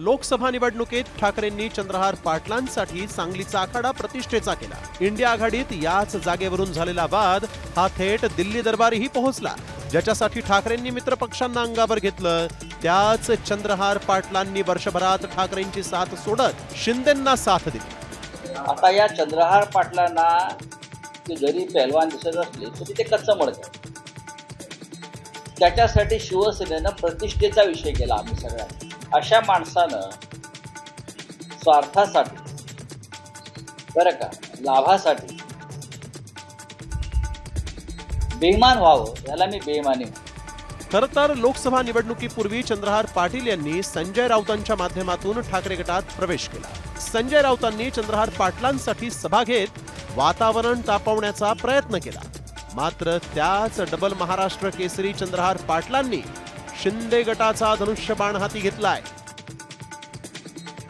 लोकसभा निवडणुकीत ठाकरेंनी चंद्रहार पाटलांसाठी सांगलीचा आखाडा प्रतिष्ठेचा केला. इंडिया आघाडीत याच जागेवरून झालेला वाद हा थेट दिल्ली दरबारीही पोहोचला. ज्याच्यासाठी ठाकरेंनी मित्रपक्षांना अंगावर घेतलं, त्याच चंद्रहार पाटलांनी वर्षभरात ठाकरेंची साथ सोडत शिंदेंना साथ दिली. आता या चंद्रहार पाटलांना ते जरी पहलवान दिसत असले तरी ते कच्चं मडकं. त्याच्यासाठी शिवसेनेनं प्रतिष्ठेचा विषय केला. आम्ही सगळ्यांनी अशा माणसानं स्वार्थासाठी बरं का लाभासाठी बेईमान व्हावं, याला मी बेईमानी म्हणतो. खरं तर लोकसभा निवडणुकीपूर्वी चंद्रहार पाटील यांनी संजय राऊतांच्या माध्यमातून ठाकरे गटात प्रवेश केला. संजय राऊतांनी चंद्रहार पाटलांसाठी सभा घेत वातावरण तापवण्याचा प्रयत्न केला. मात्र त्याच डबल महाराष्ट्र केसरी चंद्रहार पाटलांनी शिंदे गटाचा धनुष्यबाण हाती घेतलाय.